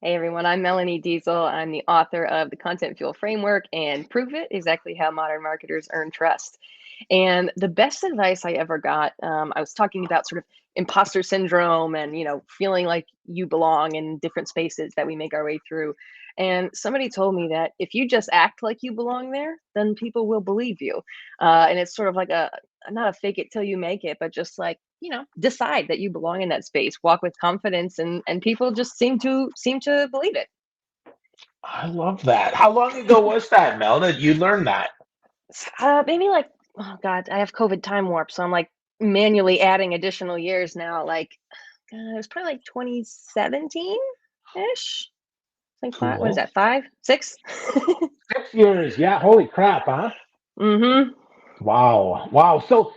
Hey everyone, I'm Melanie Deziel. I'm the author of the Content Fuel Framework and Prove It, exactly how modern marketers earn trust. And the best advice I ever got, I was talking about sort of imposter syndrome and, feeling like you belong in different spaces that we make our way through. And somebody told me that if you just act like you belong there, then people will believe you. And it's sort of like not a fake it till you make it, but just like, decide that you belong in that space, walk with confidence, and people just seem to believe it. I love that. How long ago was that, Mel, that you learned that? Maybe like, oh God, I have COVID time warp, so I'm like manually adding additional years now. Like, it was probably like 2017 ish. Like five, what is Cool. that? Five, six? 6 years. Yeah. Holy crap, huh? Mm-hmm. Wow. Wow. So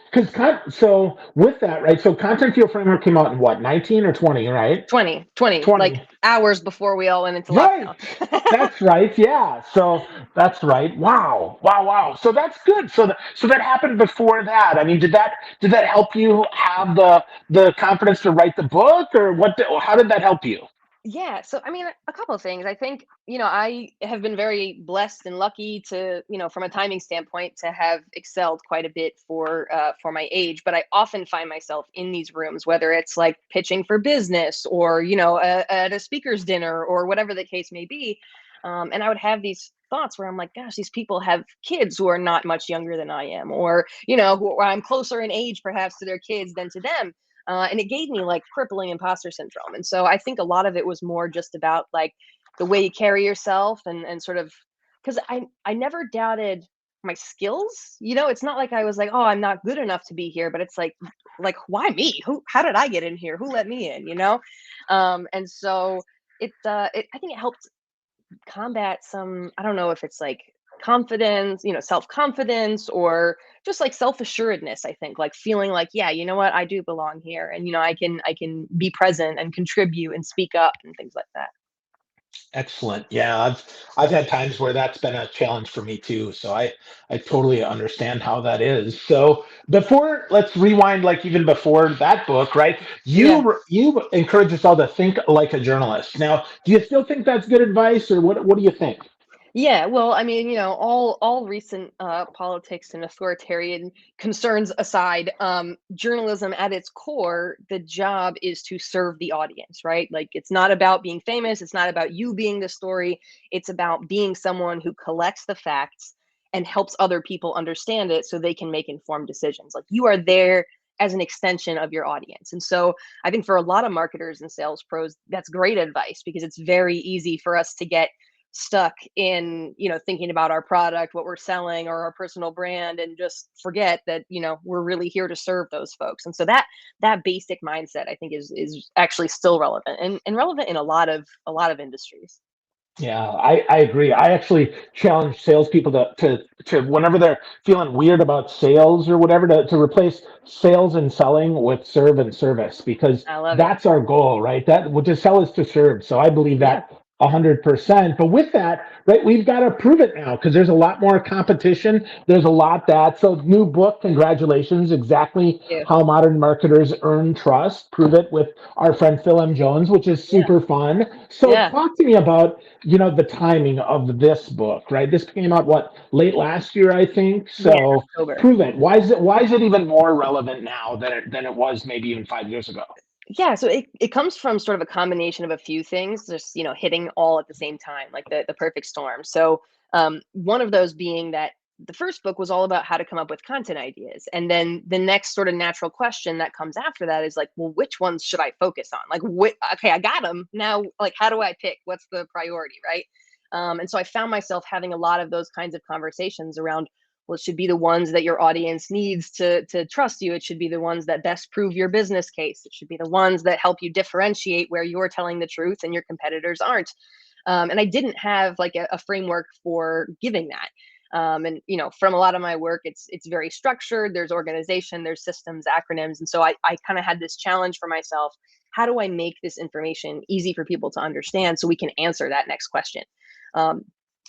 with that, right? So Content Field Framework came out in what, 19 or 20, right? 2020, like 20. hours before we all went into Right. lockdown. That's right. Yeah. So that's right. Wow. Wow. Wow. So that's good. So that happened before that. I mean, did that help you have the confidence to write the book, or how did that help you? Yeah, so I mean, a couple of things. I think, I have been very blessed and lucky to, from a timing standpoint, to have excelled quite a bit for my age. But I often find myself in these rooms, whether it's like pitching for business or, at a speaker's dinner or whatever the case may be. And I would have these thoughts where I'm like, gosh, these people have kids who are not much younger than I am, or, who I'm closer in age perhaps to their kids than to them, and it gave me like crippling imposter syndrome. And so I think a lot of it was more just about like the way you carry yourself and sort of, because I never doubted my skills. It's not like I was like, oh, I'm not good enough to be here, but it's like why me? How did I get in here? Who let me in? And so it I think it helped combat some, I don't know if it's like confidence, self-confidence, or just like self-assuredness. I think like feeling like, yeah, you know what, I do belong here, and I can be present and contribute and speak up and things like that. Excellent. Yeah, I've had times where that's been a challenge for me too. So I totally understand how that is. So before, let's rewind, like even before that book, right? Yeah. You encourage us all to think like a journalist. Now, do you still think that's good advice, or what do you think? Yeah, well, I mean, all recent politics and authoritarian concerns aside, journalism at its core, the job is to serve the audience, right? Like, it's not about being famous, it's not about you being the story, it's about being someone who collects the facts and helps other people understand it so they can make informed decisions. Like, you are there as an extension of your audience. And so I think for a lot of marketers and sales pros, that's great advice, because it's very easy for us to get stuck in, thinking about our product, what we're selling, or our personal brand, and just forget that, we're really here to serve those folks. And so that basic mindset, I think, is actually still relevant, and relevant in a lot of industries. Yeah, I agree. I actually challenge salespeople to whenever they're feeling weird about sales or whatever, to replace sales and selling with serve and service, because I love it. that's our goal, right? That what to sell is to serve. So I believe Yeah. that 100%. But with that, right, we've got to prove it now because there's a lot more competition. There's a lot that. So new book, congratulations. Exactly Yeah. how modern marketers earn trust. Prove it with our friend Phil M. Jones, which is Yeah. super fun. So Yeah. talk to me about the timing of this book, right? This came out what, late last year, I think. Yeah. So October. prove it. Why is it even more relevant now than it was maybe even 5 years ago? Yeah, so it comes from sort of a combination of a few things, just, hitting all at the same time, like the perfect storm. So one of those being that the first book was all about how to come up with content ideas, and then the next sort of natural question that comes after that is like, well, which ones should I focus on? Like, okay, I got them now. Like, how do I pick? What's the priority, right? And so I found myself having a lot of those kinds of conversations around, well, it should be the ones that your audience needs to trust you. It should be the ones that best prove your business case. It should be the ones that help you differentiate where you're telling the truth and your competitors aren't. And I didn't have like a framework for giving that. And from a lot of my work, it's very structured. There's organization, there's systems, acronyms, and so I kind of had this challenge for myself. How do I make this information easy for people to understand so we can answer that next question? Um,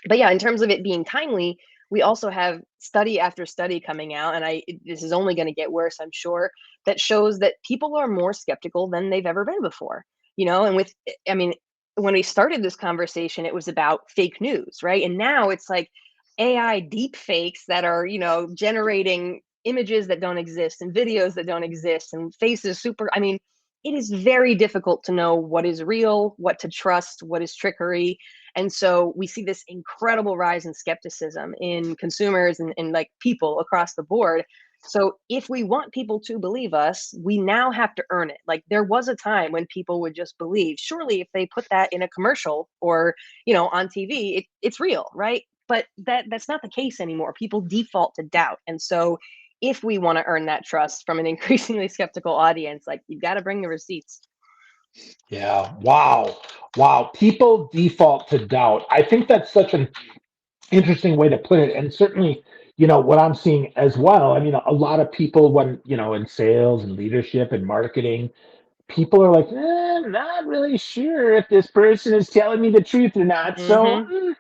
but yeah, in terms of it being timely, we also have study after study coming out, and this is only going to get worse, I'm sure, that shows that people are more skeptical than they've ever been before. And with, I mean, when we started this conversation, it was about fake news, right? And now it's like AI deep fakes that are, generating images that don't exist and videos that don't exist and faces super. I mean, it is very difficult to know what is real, what to trust, what is trickery. And so we see this incredible rise in skepticism in consumers and like people across the board. So if we want people to believe us, we now have to earn it. Like there was a time when people would just believe. Surely if they put that in a commercial or, on TV, it's real, right? But that's not the case anymore. People default to doubt. And so if we want to earn that trust from an increasingly skeptical audience, like you've got to bring the receipts. Yeah. Wow. Wow. People default to doubt. I think that's such an interesting way to put it. And certainly, what I'm seeing as well. I mean, a lot of people, when, in sales and leadership and marketing, people are like, not really sure if this person is telling me the truth or not. So, Mm-hmm.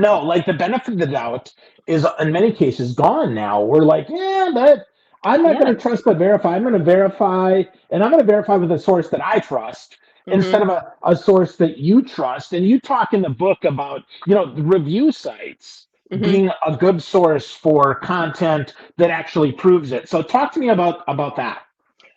no, like the benefit of the doubt is in many cases gone now. We're like, yeah, but I'm not going Yeah. to trust but verify. I'm going to verify, and I'm going to verify with a source that I trust instead Mm-hmm. of a source that you trust. And you talk in the book about, the review sites Mm-hmm. being a good source for content that actually proves it. So talk to me about that.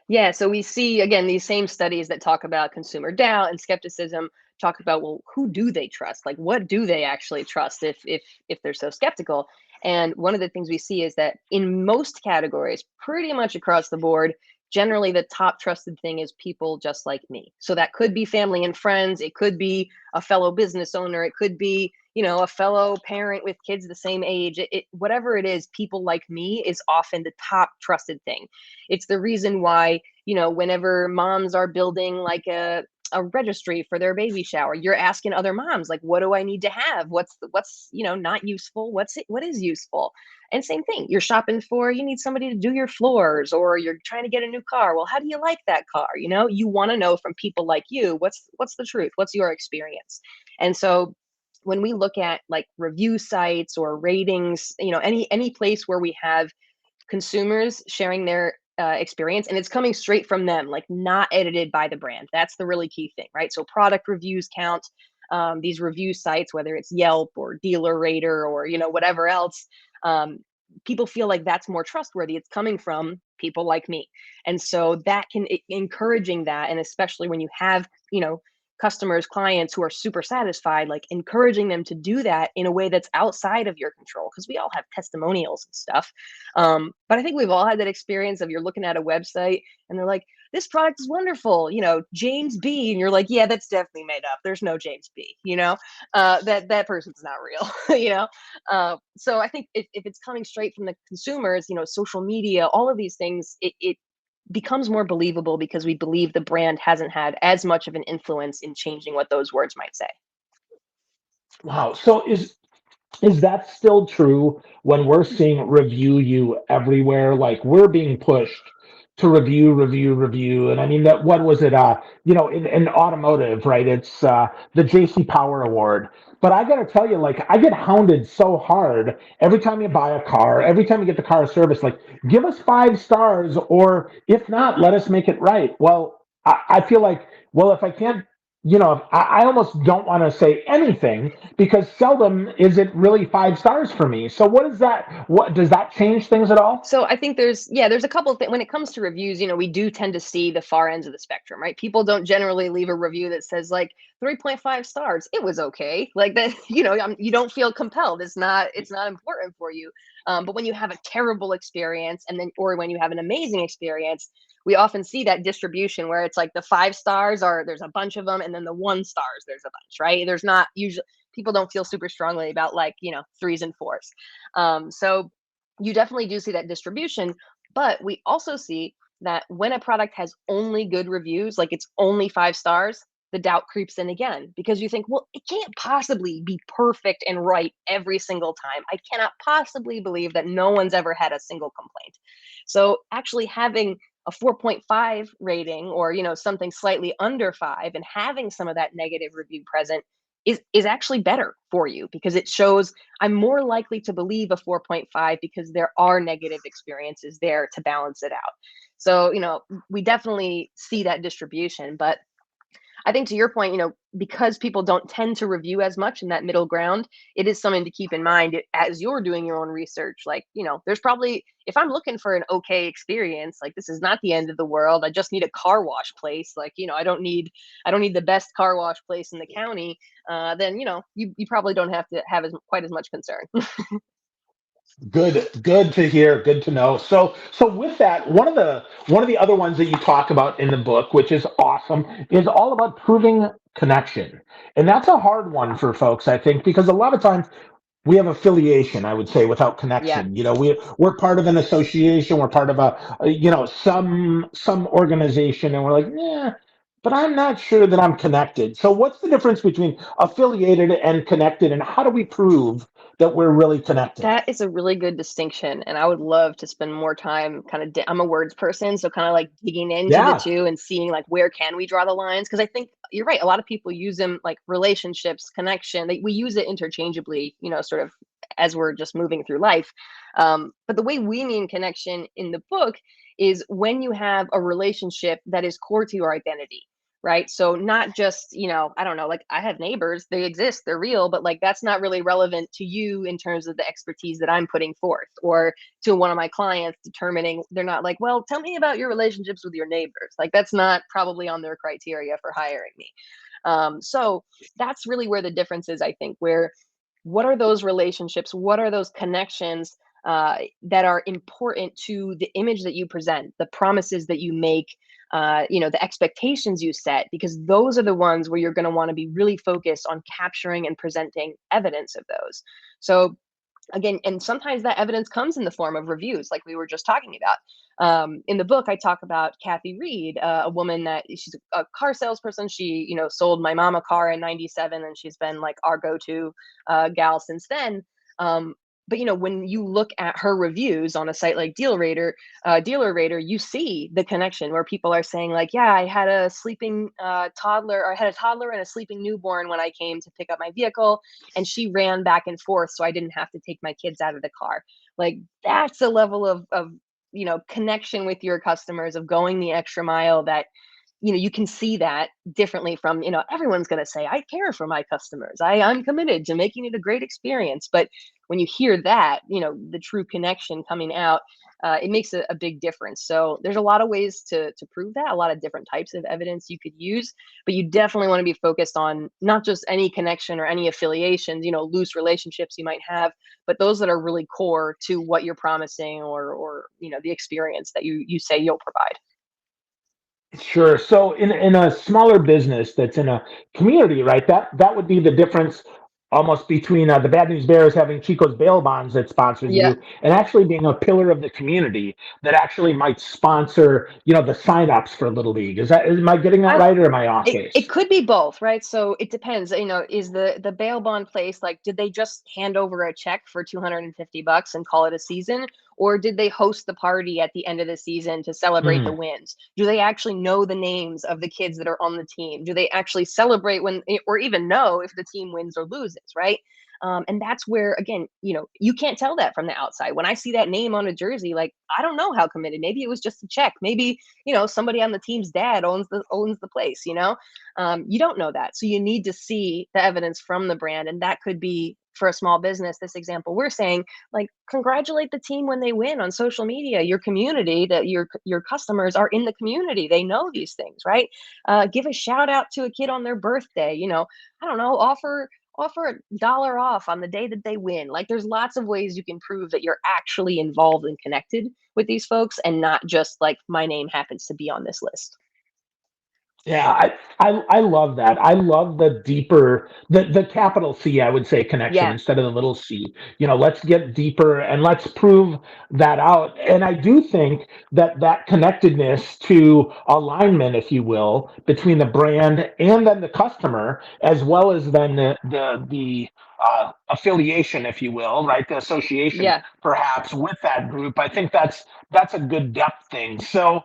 Yeah, so we see again these same studies that talk about consumer doubt and skepticism talk about, well, who do they trust? Like what do they actually trust if they're so skeptical? And one of the things we see is that in most categories, pretty much across the board, generally the top trusted thing is people just like me. So that could be family and friends, it could be a fellow business owner, it could be, a fellow parent with kids the same age. Whatever it is, people like me is often the top trusted thing. It's the reason why, whenever moms are building like a registry for their baby shower, you're asking other moms like, what do I need to have? What's not useful? What is useful? And same thing, you're shopping for, you need somebody to do your floors, or you're trying to get a new car. Well, how do you like that car? You want to know from people like you, what's the truth? What's your experience? And so when we look at like review sites or ratings, any place where we have consumers sharing their experience and it's coming straight from them, like not edited by the brand. That's the really key thing, right? So product reviews count. These review sites, whether it's Yelp or Dealer Rater or whatever else, um, people feel like that's more trustworthy. It's coming from people like me, and so that can encouraging that, and especially when you have customers, clients who are super satisfied, like encouraging them to do that in a way that's outside of your control, because we all have testimonials and stuff. But I think we've all had that experience of you're looking at a website and they're like, this product is wonderful, James B. And you're like, yeah, that's definitely made up. There's no James B, that person's not real, So I think if it's coming straight from the consumers, social media, all of these things, it becomes more believable because we believe the brand hasn't had as much of an influence in changing what those words might say. Wow. So is that still true when we're seeing review you everywhere? Like we're being pushed to review. And I mean that what was it? In automotive, right? It's the JC Power Award. But I gotta tell you, like I get hounded so hard every time you buy a car, every time you get the car service, like give us 5 stars, or if not, let us make it right. Well, I feel like, well, if I can't, if I almost don't want to say anything because seldom is it really 5 stars for me. So what is that? What does that change things at all? So I think there's a couple of things when it comes to reviews. We do tend to see the far ends of the spectrum, right? People don't generally leave a review that says like 3.5 stars. It was okay, like that. You don't feel compelled. It's not important for you. But when you have a terrible experience, and then or when you have an amazing experience, we often see that distribution where it's like the 5 stars are there's a bunch of them, and then the 1 stars there's a bunch, right? There's not usually people don't feel super strongly about like threes and fours. So you definitely do see that distribution, but we also see that when a product has only good reviews, like it's only 5 stars, the doubt creeps in again because you think, well, it can't possibly be perfect and right every single time. I cannot possibly believe that no one's ever had a single complaint. So actually having a 4.5 rating or something slightly under 5 and having some of that negative review present is actually better for you because it shows I'm more likely to believe a 4.5 because there are negative experiences there to balance it out. So, we definitely see that distribution, but I think to your point, because people don't tend to review as much in that middle ground, it is something to keep in mind as you're doing your own research. Like, there's probably, if I'm looking for an okay experience, like this is not the end of the world. I just need a car wash place. Like, I don't need the best car wash place in the county. Then, you probably don't have to have quite as much concern. Good to hear. Good to know. So with that, one of the other ones that you talk about in the book, which is awesome, is all about proving connection, and that's a hard one for folks, I think, because a lot of times we have affiliation, I would say, without Yeah. connection. We're part of an association, we're part of some organization, and we're like, yeah, but I'm not sure that I'm connected. So what's the difference between affiliated and connected, and how do we prove that we're really connected? That is a really good distinction, and I would love to spend more time kind of I'm a words person, so kind of like digging into the Yeah. two and seeing like where can we draw the lines, because I think you're right, a lot of people use them like relationships, connection. We use it interchangeably, sort of as we're just moving through life. But the way we mean connection in the book is when you have a relationship that is core to your identity. Right. So not just, I don't know, like I have neighbors, they exist, they're real, but like that's not really relevant to you in terms of the expertise that I'm putting forth, or to one of my clients determining, they're not like, well, tell me about your relationships with your neighbors. Like that's not probably on their criteria for hiring me. So that's really where the difference is, I think, where what are those relationships? What are those connections that are important to the image that you present, the promises that you make, the expectations you set, because those are the ones where you're going to want to be really focused on capturing and presenting evidence of those. So again, and sometimes that evidence comes in the form of reviews, like we were just talking about. In the book, I talk about Kathy Reed, a woman that she's a car salesperson. She, sold my mom a car in '97, and she's been like our go-to gal since then. But when you look at her reviews on a site like Dealer Rater, you see the connection where people are saying like, yeah, I had a sleeping toddler, or I had a toddler and a sleeping newborn when I came to pick up my vehicle, and she ran back and forth so I didn't have to take my kids out of the car. Like that's a level of connection with your customers, of going the extra mile, that you can see that differently from, everyone's going to say, I care for my customers, I'm committed to making it a great experience. But when you hear that, the true connection coming out, it makes a big difference. So there's a lot of ways to prove that, a lot of different types of evidence you could use, but you definitely want to be focused on not just any connection or any affiliations, loose relationships you might have, but those that are really core to what you're promising, or the experience that you say you'll provide. Sure. So in a smaller business that's in a community, right? That would be the difference almost between the Bad News Bears having Chico's bail bonds that sponsors Yeah. you, and actually being a pillar of the community that actually might sponsor, the signups for Little League. Am I getting that I right, or am I off it base? could be both, right? So it depends. Is the bail bond place, like, did they just hand over a check for $250 and call it a season, or did they host the party at the end of the season to celebrate the Mm. wins? Do they actually know the names of the kids that are on the team? Do they actually celebrate when, or even know if the team wins or loses, right? And that's where, again, you can't tell that from the outside. When I see that name on a jersey, like, I don't know how committed. Maybe it was just a check. Maybe somebody on the team's dad owns the place. You don't know that, so you need to see the evidence from the brand, and that could be, for a small business, this example we're saying, like, congratulate the team when they win on social media. Your community, that your customers are in the community, they know these things, right? Give a shout out to a kid on their birthday. I don't know, offer a dollar off on the day that they win. Like, there's lots of ways you can prove that you're actually involved and connected with these folks, and not just like, my name happens to be on this list. Yeah, I love that. I love the deeper, the capital C, I would say, connection Yeah. instead of the little c. Let's get deeper and let's prove that out. And I do think that connectedness to alignment, if you will, between the brand and then the customer, as well as then the affiliation, if you will, right, the association Yeah. perhaps with that group. I think that's a good depth thing. So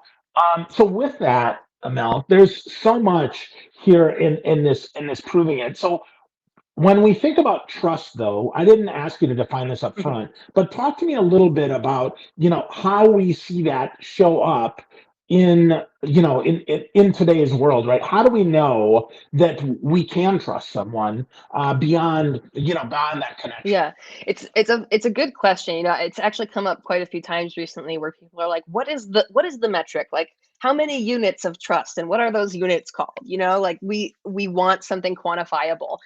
with that, Amel, there's so much here in this proving it. So when we think about trust, though, I didn't ask you to define this up Mhm. front, but talk to me a little bit about how we see that show up in in today's world, right? How do we know that we can trust someone beyond beyond that connection? Yeah, it's a good question. It's actually come up quite a few times recently where people are like, "What is the metric? Like, how many units of trust, and what are those units called?" Like we want something quantifiable.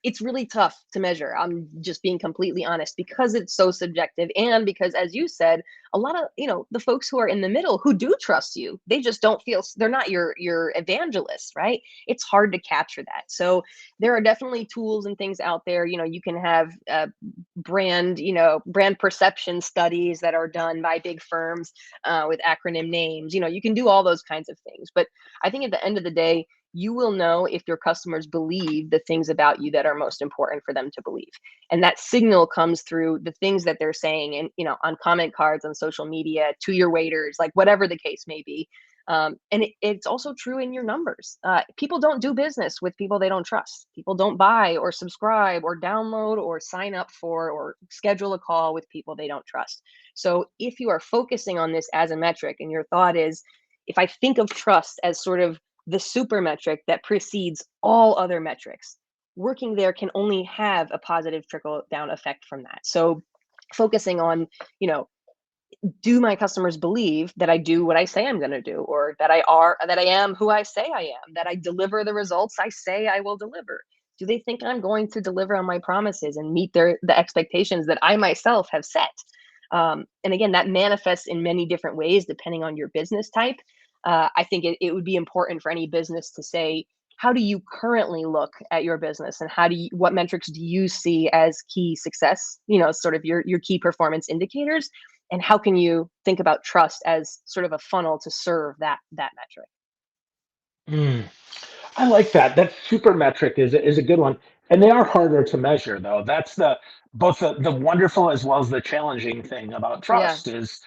It's really tough to measure. I'm just being completely honest because it's so subjective, and because, as you said, a lot of the folks who are in the middle who do trust you, they just don't feel they're not your evangelists, right? It's hard to capture that. So there are definitely tools and things out there. You can have brand perception studies that are done by big firms with acronym names. You can do all those kinds of things. But I think at the end of the day, you will know if your customers believe the things about you that are most important for them to believe. And that signal comes through the things that they're saying and, on comment cards, on social media, to your waiters, like whatever the case may be. And it's also true in your numbers. People don't do business with people they don't trust. People don't buy or subscribe or download or sign up for or schedule a call with people they don't trust. So if you are focusing on this as a metric and your thought is, if I think of trust as sort of the super metric that precedes all other metrics, working there can only have a positive trickle down effect from that. So focusing on, you know, do my customers believe that I do what I say I'm going to do, or that I am who I say I am, that I deliver the results I say I will deliver? Do they think I'm going to deliver on my promises and meet the expectations that I myself have set? And again, that manifests in many different ways depending on your business type. I think it would be important for any business to say, how do you currently look at your business, and what metrics do you see as key success, sort of your key performance indicators, and how can you think about trust as sort of a funnel to serve that metric? Mm. I like that. That super metric is a good one, and they are harder to measure, though. That's both the wonderful as well as the challenging thing about Yeah. trust is,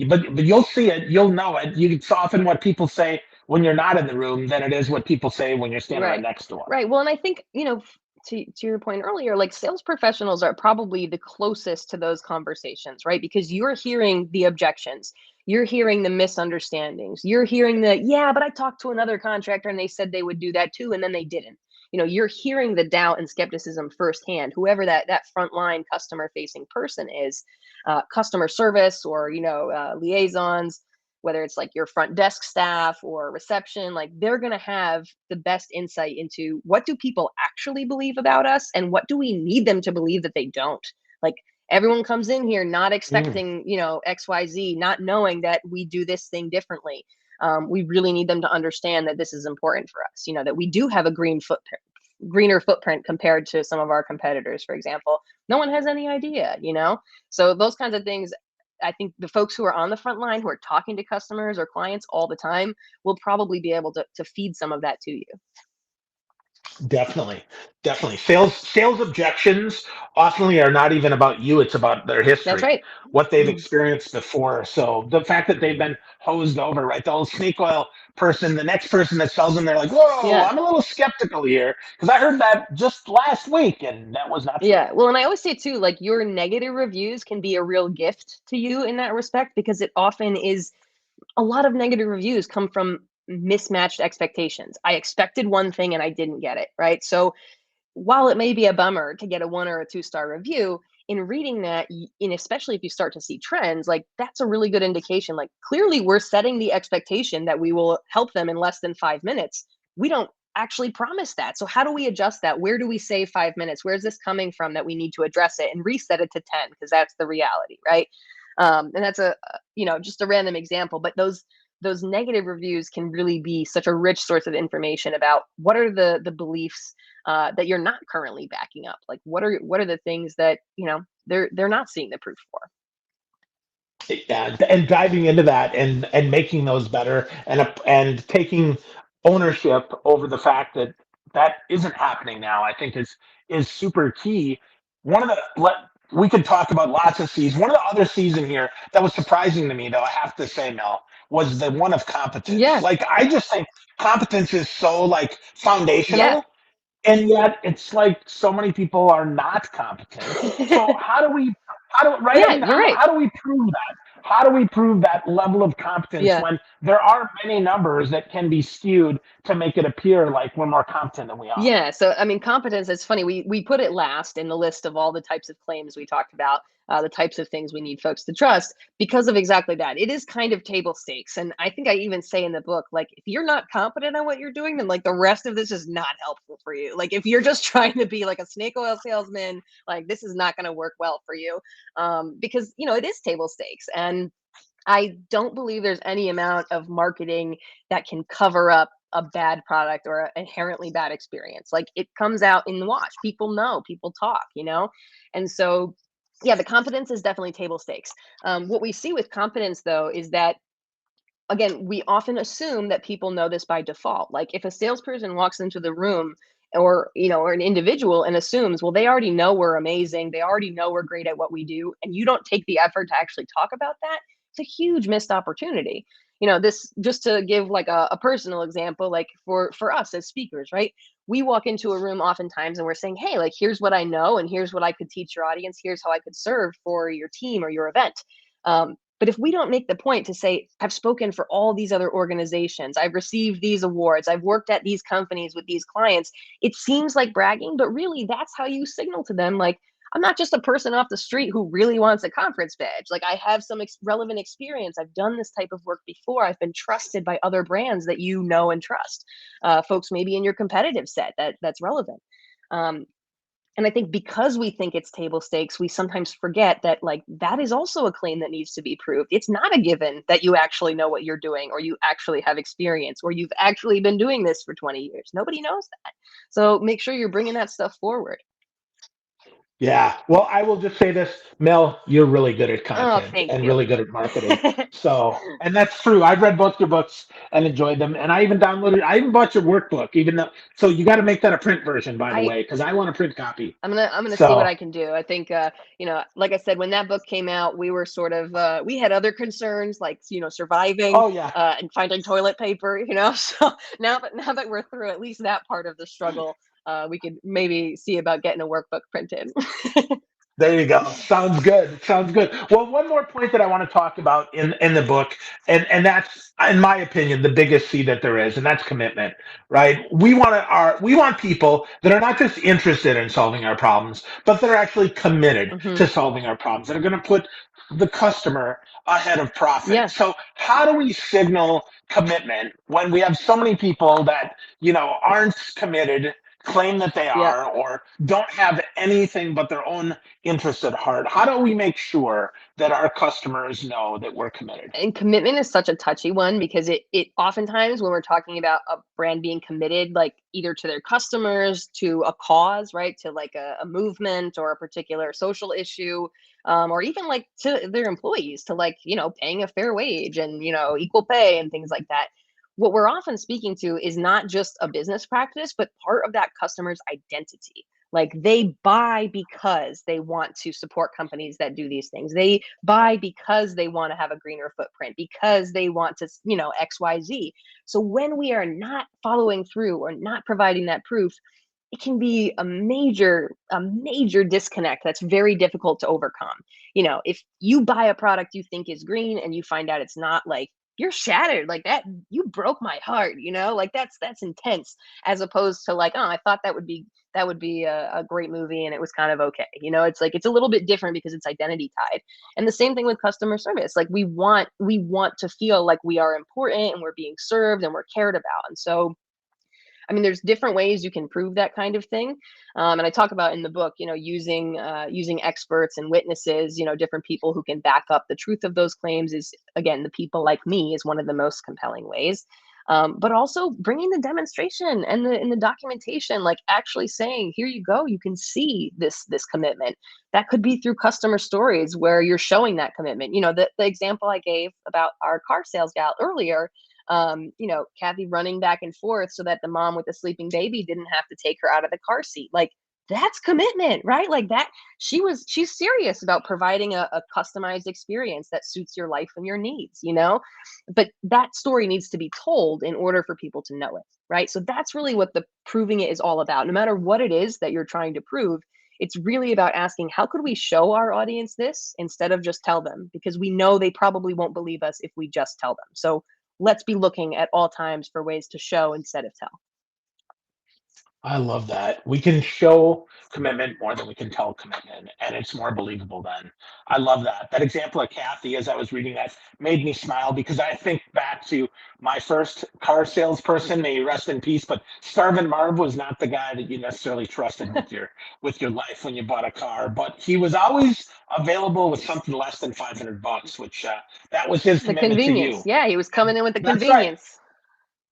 but you'll see it, you'll know it. It's often what people say when you're not in the room than it is what people say when you're standing right Right. next to them. Right. Well, and I think, to your point earlier, like sales professionals are probably the closest to those conversations, right? Because you're hearing the objections, you're hearing the misunderstandings, you're hearing yeah, but I talked to another contractor and they said they would do that too, and then they didn't. You're hearing the doubt and skepticism firsthand, whoever that frontline customer facing person is, customer service or, liaisons, whether it's like your front desk staff or reception, like they're going to have the best insight into what do people actually believe about us and what do we need them to believe that they don't. Like everyone comes in here not Mm. expecting, XYZ, not knowing that we do this thing differently. We really need them to understand that this is important for us, that we do have a greener footprint compared to some of our competitors, for example. No one has any idea. So those kinds of things, I think the folks who are on the front line, who are talking to customers or clients all the time, will probably be able to feed some of that to you. Definitely, definitely. Sales objections often are not even about you, it's about their That's history, right. what they've experienced before. So the fact that they've been hosed over, right? The old snake oil person, the next person that sells them, they're like, whoa, Yeah. I'm a little skeptical here because I heard that just last week and that was not true. Yeah. Well, and I always say too, like your negative reviews can be a real gift to you in that respect, because it often is. A lot of negative reviews come from mismatched expectations. I expected one thing and I didn't get it, right? So while it may be a bummer to get a 1 or a 2-star review, in reading that, and especially if you start to see trends, like that's a really good indication. Like clearly, we're setting the expectation that we will help them in less than 5 minutes. We don't actually promise that. So how do we adjust that? Where do we save 5 minutes? Where's this coming from that we need to address it and reset it to 10? Because that's the reality, right? And that's just a random example, but those negative reviews can really be such a rich source of information about what are the beliefs that you're not currently backing up. Like what are the things that they're not seeing the proof for. And diving into that and making those better and taking ownership over the fact that that isn't happening now, I think is super key. One of the let We could talk about lots of C's. One of the other C's in here that was surprising to me, though, I have to say, Mel, was the one of competence. Yeah, Like I just think competence is so like yeah. foundational, and yet it's like so many people are not competent. So how do we, right? I Yeah, mean, you're right. how do we prove that? How do we prove that level of competence Yeah. when there are many numbers that can be skewed to make it appear like we're more competent than we are? Yeah, so I mean, competence. It's funny. We put it last in the list of all the types of claims we talked about, the types of things we need folks to trust because of exactly that. It is kind of table stakes, and I think I even say in the book, like, if you're not competent at what you're doing, then like the rest of this is not helpful for you. Like, if you're just trying to be like a snake oil salesman, like this is not going to work well for you, because it is table stakes, and I don't believe there's any amount of marketing that can cover up a bad product or an inherently bad experience. Like it comes out in the wash. People know, people talk. And so, yeah, the competence is definitely table stakes. What we see with competence, though, is that again, we often assume that people know this by default. Like if a salesperson walks into the room or an individual and assumes, well, they already know we're amazing. They already know we're great at what we do. And you don't take the effort to actually talk about that. It's a huge missed opportunity. This just to give like a personal example, like for us as speakers, right? We walk into a room oftentimes and we're saying, hey, like here's what I know and here's what I could teach your audience. Here's how I could serve for your team or your event. But if we don't make the point to say, I've spoken for all these other organizations, I've received these awards, I've worked at these companies with these clients, it seems like bragging, but really that's how you signal to them, like, I'm not just a person off the street who really wants a conference badge. Like, I have some relevant experience. I've done this type of work before. I've been trusted by other brands that you know and trust. Folks maybe in your competitive set that's relevant. Um, and I think because we think it's table stakes, we sometimes forget that like that is also a claim that needs to be proved. It's not a given that you actually know what you're doing or you actually have experience or you've actually been doing this for 20 years. Nobody knows that. So make sure you're bringing that stuff forward. Yeah. Well, I will just say this, Mel, you're really good at Oh, content thank and you. really good at marketing. So, and that's true. I've read both your books and enjoyed them. And I even bought your workbook, even though, so you got to make that a print version, by the I way, because I want a print copy. I'm gonna see what So, I can do. I think like I said, when that book came out, we were sort of we had other concerns like surviving oh, yeah. and finding toilet paper. So now that we're through at least that part of the struggle, we could maybe see about getting a workbook printed. There you go. Sounds good. Sounds good. Well, one more point that I want to talk about in the book, and that's, in my opinion, the biggest C that there is, and that's commitment. Right? We want people that are not just interested in solving our problems, but that are actually committed Hmm. to solving our problems. That are going to put the customer ahead of profit. Yeah. So, how do we signal commitment when we have so many people that aren't committed? Claim that they Yeah. are, or don't have anything but their own interest at heart. How do we make sure that our customers know that we're committed? And commitment is such a touchy one because it oftentimes when we're talking about a brand being committed, like either to their customers, to a cause, right, to like a movement or a particular social issue, or even like to their employees, to like paying a fair wage and equal pay and things like that. What we're often speaking to is not just a business practice, but part of that customer's identity. Like they buy because they want to support companies that do these things. They buy because they want to have a greener footprint, because they want to, XYZ. So when we are not following through or not providing that proof, it can be a major disconnect that's very difficult to overcome. If you buy a product you think is green and you find out it's not, like you're shattered, like that you broke my heart, like that's intense, as opposed to like, oh, I thought that would be a great movie and it was kind of okay. It's like it's a little bit different because it's identity tied. And the same thing with customer service. Like we want to feel like we are important and we're being served and we're cared about. And so I mean, there's different ways you can prove that kind of thing, and I talk about in the book, using experts and witnesses, different people who can back up the truth of those claims. Is again, the people like me is one of the most compelling ways, but also bringing the demonstration and the documentation, like actually saying, here you go, you can see this commitment. That could be through customer stories where you're showing that commitment. The example I gave about our car sales gal earlier, Kathy running back and forth so that the mom with the sleeping baby didn't have to take her out of the car seat. Like that's commitment, right? Like that she's serious about providing a customized experience that suits your life and your needs. But that story needs to be told in order for people to know it, right? So that's really what the proving it is all about. No matter what it is that you're trying to prove, It's really about asking, how could we show our audience this instead of just tell them? Because we know they probably won't believe us if we just tell them. So let's be looking at all times for ways to show instead of tell. I love that. We can show commitment more than we can tell commitment, and it's more believable then. I love that. That example of Kathy, as I was reading that, made me smile because I think back to my first car salesperson, may he rest in peace, but Starvin Marv was not the guy that you necessarily trusted with your life when you bought a car, but he was always available with something less than $500, which that was his The commitment to convenience. you. Yeah, he was coming in with the That's right. convenience.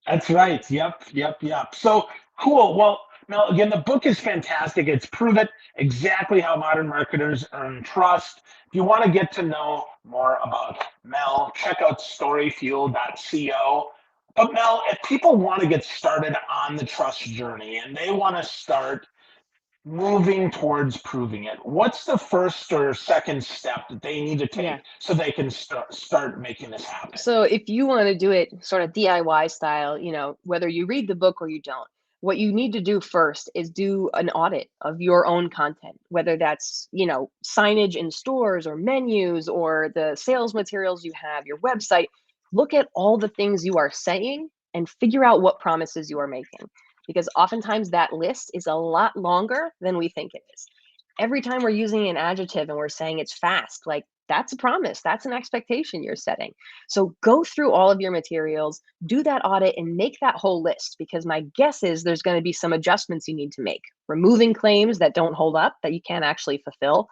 That's right. Yep. So cool. Well, Mel, again, the book is fantastic. It's proven exactly how modern marketers earn trust. If you want to get to know more about Mel, check out storyfuel.co. But Mel, if people want to get started on the trust journey and they want to start moving towards proving it, what's the first or second step that they need to Yeah. take so they can start making this happen? So if you want to do it sort of DIY style, whether you read the book or you don't, what you need to do first is do an audit of your own content, whether that's, signage in stores or menus or the sales materials you have, your website. Look at all the things you are saying and figure out what promises you are making. Because oftentimes that list is a lot longer than we think it is. Every time we're using an adjective and we're saying it's fast, like that's a promise, that's an expectation you're setting. So go through all of your materials, do that audit, and make that whole list because my guess is there's going to be some adjustments you need to make. Removing claims that don't hold up, that you can't actually fulfill,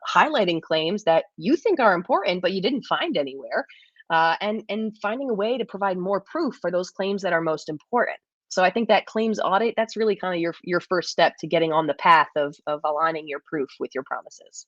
highlighting claims that you think are important but you didn't find anywhere, and finding a way to provide more proof for those claims that are most important. So I think that claims audit, that's really kind of your first step to getting on the path of aligning your proof with your promises.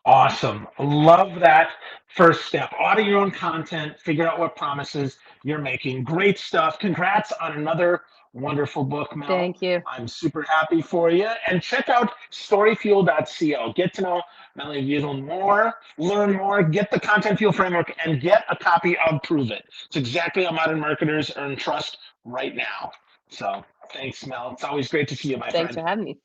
Awesome. Love that first step. Audit your own content, figure out what promises you're making. Great stuff. Congrats on another wonderful book, Mel. Thank you. I'm super happy for you. And check out storyfuel.co. Get to know Melanie Deziel more, learn more, get the Content Fuel framework, and get a copy of Prove It. It's exactly how modern marketers earn trust right now. So thanks, Mel. It's always great to see you, my Thanks friend. for having me.